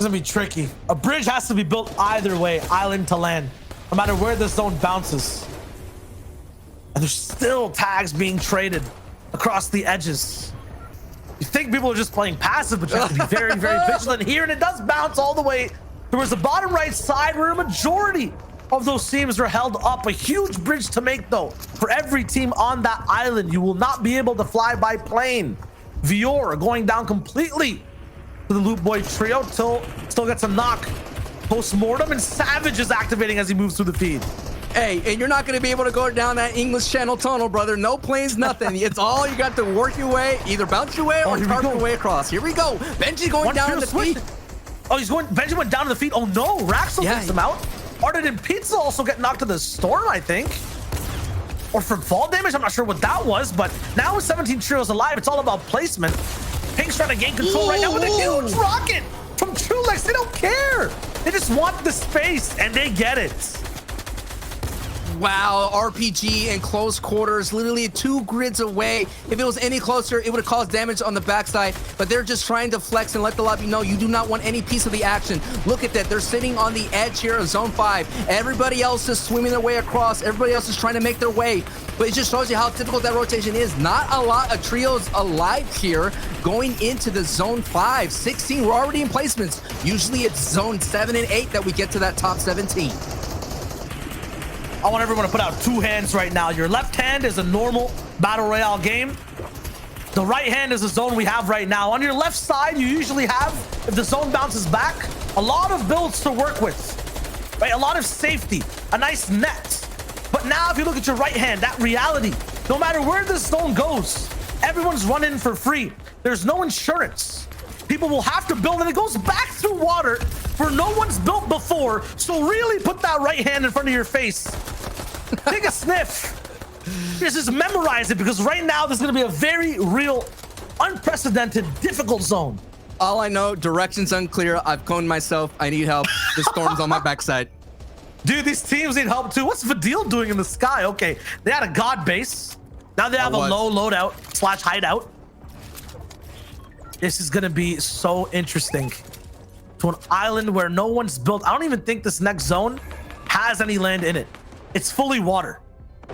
It's gonna be tricky. A bridge has to be built either way, island to land, no matter where the zone bounces. And there's still tags being traded across the edges. You think people are just playing passive, but you have to be very, very vigilant here. And it does bounce all the way towards the bottom right side, where a majority of those teams are held up. A huge bridge to make, though, for every team on that island. You will not be able to fly by plane. Vior going down completely to the Loot Boy trio. Still gets a knock post-mortem, and Savage is activating as he moves through the feed. Hey, and you're not going to be able to go down that English Channel tunnel, brother. No planes, nothing. It's all you got to work your way, either bounce your way or target your way across. Here we go. Benji going down to the feet. Oh, Benji went down to the feet. Oh no, Raxel takes him out. Ardent and Pizza also get knocked to the storm, I think. Or from fall damage, I'm not sure what that was, but now with 17 trios alive, it's all about placement. Pink's trying to gain control right now with a huge rocket from Trulex. They don't care. They just want the space, and they get it. Wow, RPG in close quarters, literally 2 grids away. If it was any closer, it would have caused damage on the backside, but they're just trying to flex and let the lobby know you do not want any piece of the action. Look at that. They're sitting on the edge here of Zone 5. Everybody else is swimming their way across. Everybody else is trying to make their way, but it just shows you how difficult that rotation is. Not a lot of trios alive here going into the Zone 5. 16, we're already in placements. Usually it's Zone 7 and 8 that we get to that top 17. I want everyone to put out 2 hands right now. Your left hand is a normal battle royale game. The right hand is the zone we have right now. On your left side, you usually have, if the zone bounces back, a lot of builds to work with, right? A lot of safety, a nice net. But now if you look at your right hand, that reality, no matter where this zone goes, everyone's running for free. There's no insurance. People will have to build, and it goes back through water where no one's built before. So really put that right hand in front of your face. Take a sniff. Just memorize it, because right now there's going to be a very real, unprecedented, difficult zone. All I know, direction's unclear. I've coned myself. I need help. The storm's on my backside. Dude, these teams need help too. What's Vidil doing in the sky? Okay, they had a god base. Now they have a low loadout / hideout. This is going to be so interesting. To an island where no one's built. I don't even think this next zone has any land in it. It's fully water.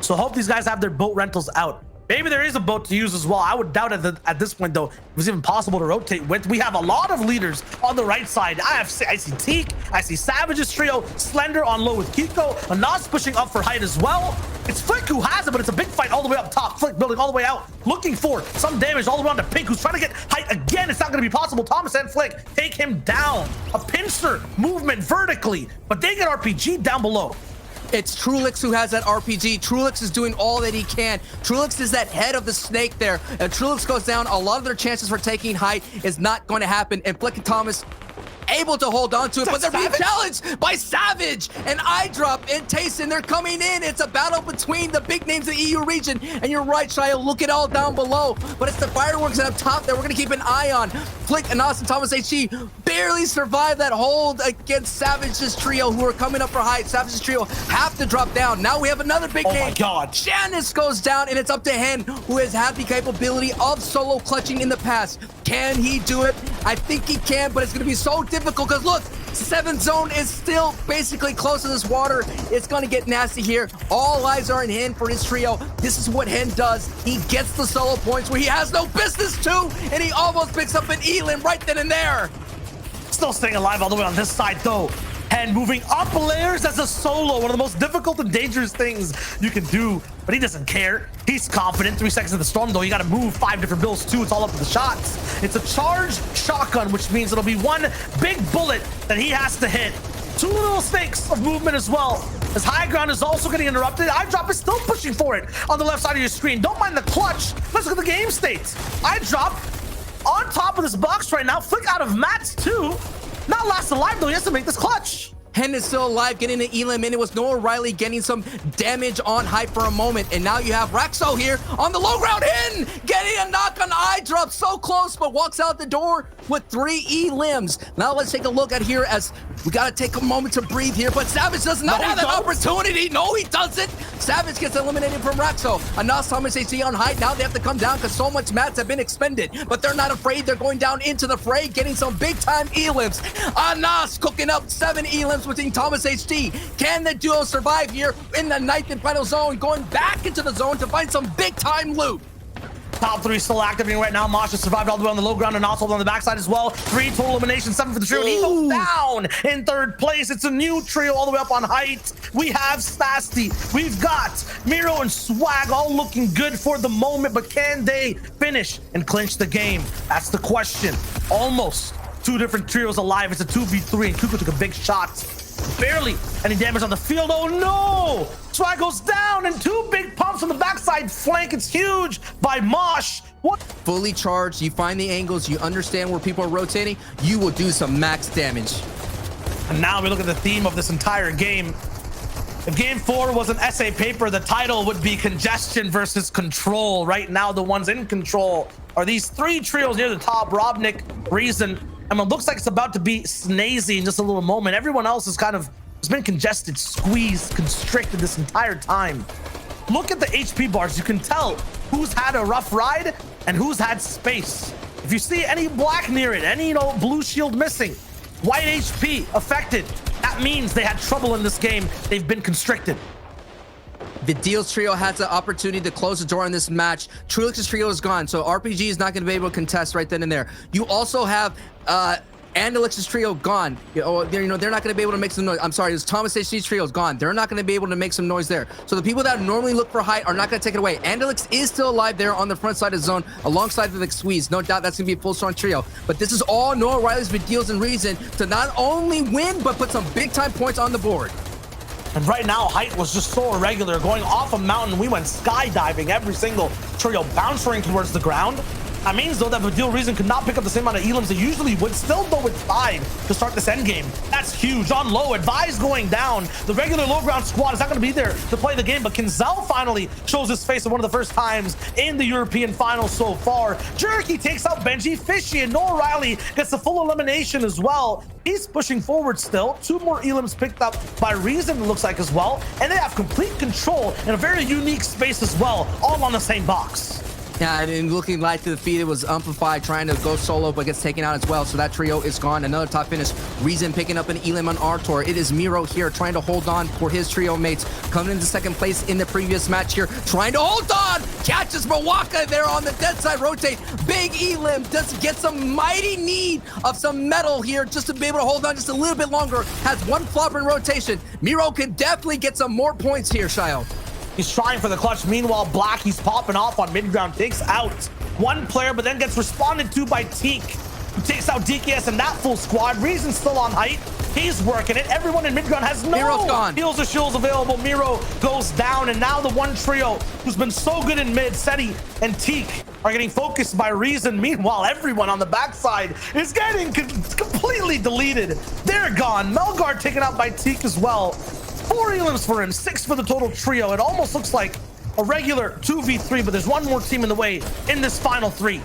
So hope these guys have their boat rentals out. Maybe there is a boat to use as well. I would doubt at this point, though, it was even possible to rotate with. We have a lot of leaders on the right side. I see Teak. I see Savage's trio. Slender on low with Kiko. Anas pushing up for height as well. It's Flick who has it, but it's a big fight all the way up top. Flick building all the way out, looking for some damage all the way on to Pink, who's trying to get height again. It's not going to be possible. Thomas and Flick take him down. A pincer movement vertically, but they get RPG down below. It's Trulix who has that RPG. Trulix is doing all that he can. Trulix is that head of the snake there. If Trulix goes down, a lot of their chances for taking height is not going to happen. And Flick and Thomas able to hold on to it, but they're being challenged by Savage and Eyedrop and Tayson. They're coming in. It's a battle between the big names of the EU region. And you're right, Shio. Look at all down below. But it's the fireworks up top that we're going to keep an eye on. Flick and Austin Thomas HG barely survived that hold against Savage's trio, who are coming up for height. Savage's trio have to drop down. Now we have another big name. Oh my God. Janice goes down, and it's up to Hen, who has had the capability of solo clutching in the past. Can he do it? I think he can, but it's going to be so difficult because look, 7th zone is still basically close to this water. It's going to get nasty here. All eyes are on Hen for his trio. This is what Hen does. He gets the solo points where he has no business to, and he almost picks up an Elim right then and there. Still staying alive all the way on this side, though. And moving up layers as a solo, one of the most difficult and dangerous things you can do. But he doesn't care. He's confident. 3 seconds of the storm, though. You got to move 5 different builds, too. It's all up to the shots. It's a charged shotgun, which means it'll be one big bullet that he has to hit. 2 little snakes of movement as well. As high ground is also getting interrupted. Eyedrop is still pushing for it on the left side of your screen. Don't mind the clutch. Let's look at the game states. Eyedrop on top of this box right now. Flick out of mats, too. Not last alive, though. He has to make this clutch. Hen is still alive, getting an elim, and it was Noah Riley getting some damage on Hype for a moment. And now you have Raxo here on the low ground. Hen getting a knock on eye drop, so close, but walks out the door with 3 elims. Now let's take a look at here as we gotta take a moment to breathe here, but Savage does not have that opportunity. No, he doesn't. Savage gets eliminated from Raxo. Anas Thomas HC on Hype. Now they have to come down because so much mats have been expended, but they're not afraid. They're going down into the fray, getting some big time elims. Anas cooking up 7 elims between Thomas HD. Can the duo survive here in the 9th and final zone, going back into the zone to find some big time loot? Top 3 still activating right now. Mosh has survived all the way on the low ground and also on the backside as well. 3 total eliminations, 7 for the trio. And he goes down in 3rd place. It's a new trio all the way up on Height. We have Stasty. We've got Miro and Swag all looking good for the moment, but can they finish and clinch the game? That's the question. Almost 2 different trios alive. It's a 2v3 and Kuko took a big shot. Barely any damage on the field. Oh no! Swag goes down and 2 big pumps on the backside flank. It's huge by Mosh. What? Fully charged, you find the angles, you understand where people are rotating, you will do some max damage. And now we look at the theme of this entire game. If game 4 was an essay paper, the title would be Congestion versus Control. Right now, the ones in control are these 3 trios near the top: Robnik, Reason. I mean, it looks like it's about to be Snazy in just a little moment. Everyone else is kind of has been congested, squeezed, constricted this entire time. Look at the HP bars. You can tell who's had a rough ride and who's had space. If you see any black near it, any blue shield missing, white HP affected, that means they had trouble in this game. They've been constricted. Vidil's trio has the opportunity to close the door on this match. Trulix's trio is gone, so RPG is not going to be able to contest right then and there. You also have Andalix's trio gone. They're not going to be able to make some noise. I'm sorry, this Thomas HC's trio is gone. They're not going to be able to make some noise there. So the people that normally look for height are not going to take it away. Andalix is still alive there on the front side of the zone, alongside the Squeeze. No doubt that's going to be a full strong trio. But this is all Noah Riley's Vidil's and Reason to not only win, but put some big time points on the board. And right now, Height was just so irregular. Going off a mountain, we went skydiving. Every single trio bouncing towards the ground. That means, though, that Vidil Reason could not pick up the same amount of elims they usually would. Still, though, with 5 to start this endgame. That's huge. On low, Advise going down. The regular low ground squad is not going to be there to play the game, but Kinzel finally shows his face at one of the first times in the European finals so far. Jerky takes out Benji. Fishy and Noah Riley gets the full elimination as well. He's pushing forward still. 2 more elims picked up by Reason, it looks like, as well. And they have complete control in a very unique space as well, all on the same box. Yeah, and looking like to defeat, it was Amplified trying to go solo, but gets taken out as well. So that trio is gone. Another top finish. Reason picking up an elim on Artor. It is Miro here trying to hold on for his trio mates. Coming into 2nd place in the previous match here. Trying to hold on. Catches Mawaka there on the dead side. Rotate. Big elim. Does get some mighty need of some metal here just to be able to hold on just a little bit longer. Has 1 flopper in rotation. Miro can definitely get some more points here, Shio. He's trying for the clutch. Meanwhile, Black, he's popping off on mid-ground. Takes out 1 player, but then gets responded to by Teak, who takes out DKS and that full squad. Reason still on Height. He's working it. Everyone in mid-ground has no Miro's gone. heals or shields available. Miro goes down, and now the one trio who's been so good in mid, Seti and Teak, are getting focused by Reason. Meanwhile, everyone on the backside is getting completely deleted. They're gone. Melgar taken out by Teak as well. 4 elims for him, 6 for the total trio. It almost looks like a regular 2v3, but there's one more team in the way in this final 3.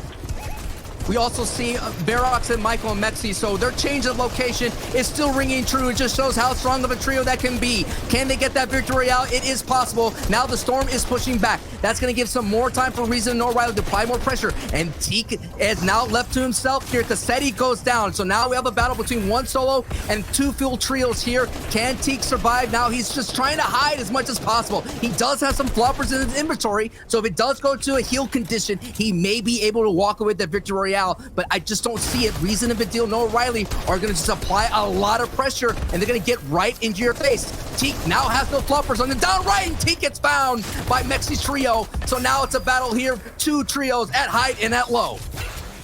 We also see Barox and Michael and Mexi, so their change of location is still ringing true. It just shows how strong of a trio that can be. Can they get that victory out? It is possible. Now the Storm is pushing back. That's going to give some more time for Reason and O'Reilly to apply more pressure. And Teak is now left to himself here. Cassetti goes down. So now we have a battle between 1 solo and 2 full trios here. Can Teak survive? Now he's just trying to hide as much as possible. He does have some floppers in his inventory, so if it does go to a heal condition, he may be able to walk away with that victory out. But I just don't see it. Reason and Vidil, Noah Riley are going to just apply a lot of pressure, and they're going to get right into your face. Teak now has no floppers on the down right, and Teak gets found by Mexi's trio. So now it's a battle here. 2 trios at height and at low.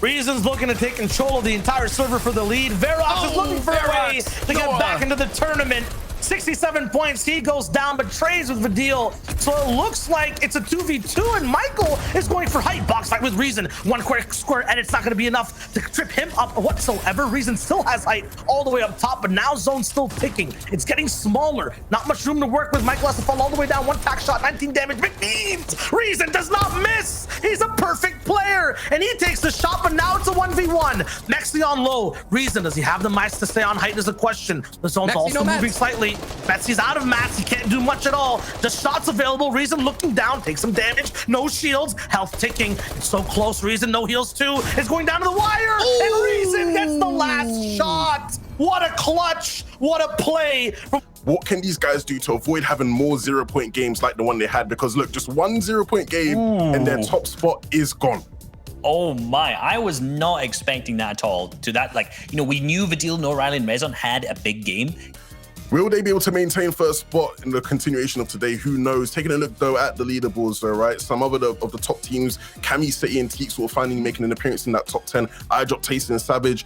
Reason's looking to take control of the entire server for the lead. Verox is looking for a way to get back into the tournament. 67 points. He goes down, but trades with Vidil. So it looks like it's a 2v2, and Michael is going for height. Box fight with Reason. One quick square, and it's not going to be enough to trip him up whatsoever. Reason still has height all the way up top, but now Zone's still ticking. It's getting smaller. Not much room to work with. Michael has to fall all the way down. One tack shot, 19 damage. Big beams. Reason does not miss. He's a perfect player, and he takes the shot, but now it's a 1v1. Mexi on low. Reason, does he have the mats to stay on height is a question. The zone's Mexi, also no moving mats. slightly. Mexi's out of mats. He can't do much at all. Just shots available. Reason looking down, takes some damage. No shields. Health ticking. It's so close. Reason, no heals too. It's going down to the wire. Ooh. And Reason gets the last shot. What a clutch. What a play. What can these guys do to avoid having more 0-point games like the one they had? Because look, just one 0-point game and their top spot is gone. Oh my, I was not expecting that at all. To that, like, you know, we knew Vidil, No Riley, and Maison had a big game. Will they be able to maintain first spot in the continuation of today? Who knows? Taking a look though at the leaderboards though, right? Some of the top teams, Cami, City, and Teak sort of finally making an appearance in that top 10. iDrop, Tasty, and Savage